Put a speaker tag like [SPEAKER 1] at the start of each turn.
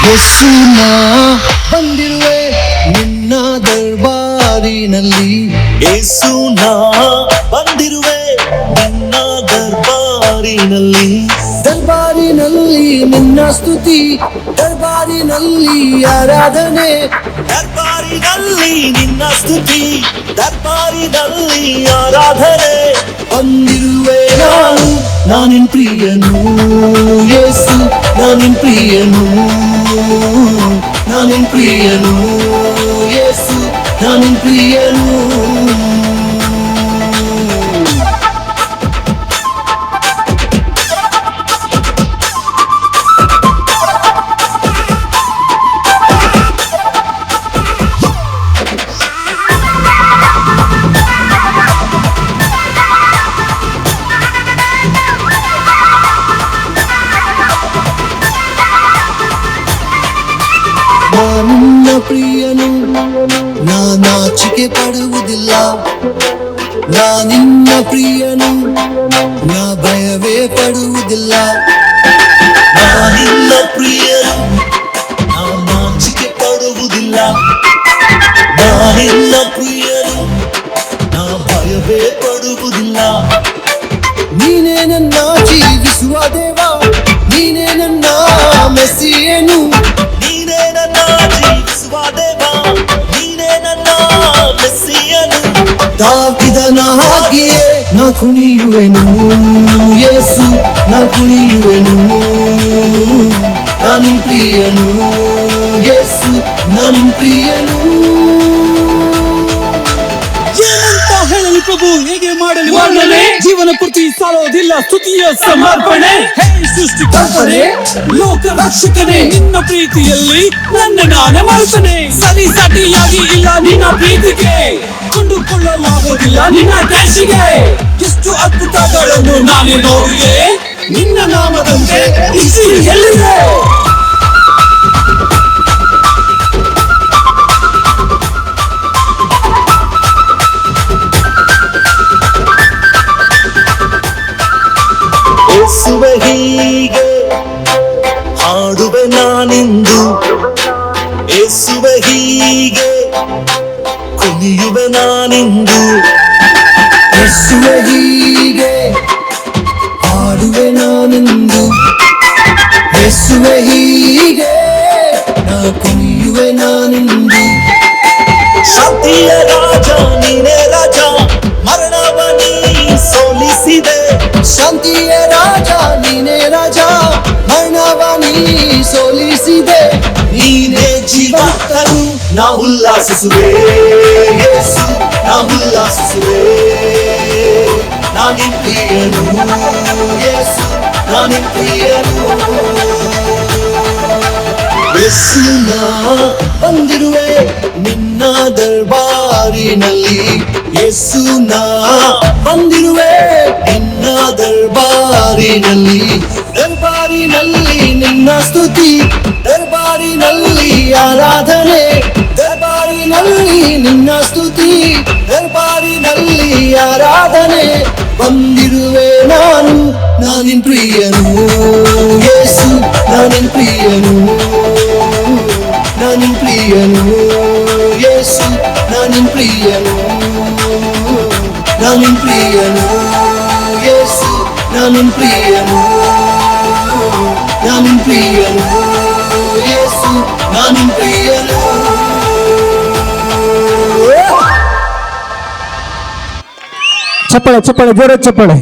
[SPEAKER 1] ಯೇಸು ನಾ ಬಂದಿರುವೆ ನಿನ್ನ ದರ್ಬಾರಿನಲ್ಲಿ.
[SPEAKER 2] ಯೇಸು ನಾ ಬಂದಿರುವೆ ನಿನ್ನ ದರ್ಬಾರಿನಲ್ಲಿ.
[SPEAKER 1] ದರ್ಬಾರಿನಲ್ಲಿ ನಿನ್ನ ಸ್ತುತಿ, ದರ್ಬಾರಿನಲ್ಲಿ ಆರಾಧನೆ.
[SPEAKER 2] ದರ್ಬಾರಿನಲ್ಲಿ ನಿನ್ನ ಸ್ತುತಿ, ದರ್ಬಾರಿನಲ್ಲಿ ಆರಾಧನೆ.
[SPEAKER 1] ಬಂದಿರುವೆ ನಾನಿನ್ ಪ್ರಿಯನು ಯೇಸು, ನಾನಿನ್ ಪ್ರಿಯನು, ನಾನಿನ್ ಪ್ರಿಯನು ಯೇಸು, ನಾನಿನ್ ಪ್ರಿಯನು. ನಿನ್ನ ಪ್ರಿಯನು, ನಾಚಿಕೆ ಪಡುವುದಿಲ್ಲ. ನಿನ್ನ ಪ್ರಿಯನು, ಭಯವೇ ಪಡುವುದಿಲ್ಲ.
[SPEAKER 2] ನಿನ್ನ ಪ್ರಿಯನು, ನಾಚಿಕೆ ಪಡುವುದಿಲ್ಲ. ನಿನ್ನ ಪ್ರಿಯನು, ಭಯವೇ ಪಡುವುದಿಲ್ಲ.
[SPEAKER 1] ನೀನೇ ನನ್ನ ಜೀವಿಸುವ ದೇವ, ನೀನೇ ನನ್ನ ಮೆಸ್ಸಿಯನು.
[SPEAKER 2] ನೀನೇ ನನ್ನ ಜೀವಿಸುವ ದೇವ, ನೀನೇ ನನ್ನ ಮೆಸ್ಸಿಯನು.
[SPEAKER 1] ತಾಕಿದನ ಹಾಗೆಯೇ ನಾ ಕುಣಿಯುವೆನು ಯೇಸು, ನಾ ಕುಣಿಯುವೆನು. ನಾನಿನ್ ಪ್ರಿಯನು ಯೇಸು, ನಾನಿನ್ ಪ್ರಿಯನು.
[SPEAKER 3] ಏನಂತ ಹೇಳಲಿ ಪ್ರಭು, ಹೇಗೆ ಮಾಡಲಿ ವರ್ಣನೆ? ಜೀವನ ಪೂರ್ತಿ ಸಾಲೋದಿಲ್ಲ ಸ್ತುತಿಯ ಸಮರ್ಪಣೆ. ಹೇ ಸೃಷ್ಟಿಕರ್ತನೆ, ಲೋಕ ರಕ್ಷಕನೇ, ನಿನ್ನ ಪ್ರೀತಿಯಲ್ಲಿ ನನ್ನ ನಾನೇ ಮರೆತನೆ. ಸರಿ ಸಾಟಿಯಾಗಿ ಇಲ್ಲ ನಿನ್ನ ಪ್ರೀತಿಗೆ, ಕೊಂಡುಕೊಳ್ಳಲಾಗೋದಿಲ್ಲ ನಿನ್ನ ಕ್ಯಾಶಿಗೆ. ಎಷ್ಟು ಅದ್ಭುತಗಳನ್ನು ನಾನೇ ನೋಡಿದೆ, ನಿನ್ನ ನಾಮದಂತೆ ಎಲ್ಲಿದೆ?
[SPEAKER 2] ಯೇಸುವೆ ಹೀಗೆ ಹಾಡುವೆ ನಾನಿಂದು, ಯೇಸುವೆ ಹೀಗೆ ಕುಣಿಯುವೆ ನಾನಿಂದು.
[SPEAKER 1] ಯೇಸುವೆ ಹೀಗೆ ಹಾಡುವೆ ನಾನಿಂದು, ಯೇಸುವೆ ಹೀಗೆ ನಾ ಕುಣಿಯುವೆ ನಾನಿಂದು.
[SPEAKER 2] ಶಾಂತಿಯ ರಾಜ ನೀನೇ ರಾಜ, ಮರಣವ ನೀ ಸೋಲಿಸಿದೆ.
[SPEAKER 1] ಶಾಂತಿಯ ರಾಜ ನೀನೇ ರಾಜ, ಮರಣವ ನೀ ಸೋಲಿಸಿದೆ.
[SPEAKER 2] ನೀನೇ ಜೀವಂತನು, ನಾ ಉಲ್ಲಾಸಿಸುವೆ ಯೇಸು, ನಾ ಉಲ್ಲಾಸಿಸುವೆ. ನಾನಿನ್ ಪ್ರಿಯನು ಯೇಸು, ನಾನಿನ್ ಪ್ರಿಯನು. ಯೇಸು ನಾ ಬಂದಿರುವೆ ನಿನ್ನ ದರ್ಬಾರಿನಲ್ಲಿ. ಯೇಸು ನಾ ಬಂದಿರುವೆ ನಿನ್ನ ದರ್ಬಾರಿನಲ್ಲಿ. ದರ್ಬಾರಿನಲ್ಲಿ ನಿನ್ನ ಸ್ತುತಿ, ದರ್ಬಾರಿನಲ್ಲಿ ಆರಾಧನೆ. ದರ್ಬಾರಿನಲ್ಲಿ ನಿನ್ನ ಸ್ತುತಿ, ದರ್ಬಾರಿನಲ್ಲಿ ಆರಾಧನೆ. ಬಂದಿರುವೆ ನಾನಿನ್ ಪ್ರಿಯನು ಯೇಸು, ನಾನಿನ್ ಪ್ರಿಯನು, ನಾನಿನ್ ಪ್ರಿಯನು ಯೇಸು, ನಾನಿನ್ ಪ್ರಿಯನು, ನಾನಿನ್ ಪ್ರಿಯನು ಯೇಸು, ನಾನಿನ್ ಪ್ರಿಯನು, ನಾನಿನ್ ಪ್ರಿಯನು ಯೇಸು, ನಾನಿನ್ ಪ್ರಿಯನು.
[SPEAKER 3] ಚಪ್ಪಳೆ ಚಪ್ಪಳೆ ಜೋರ ಚಪ್ಪಳೆ.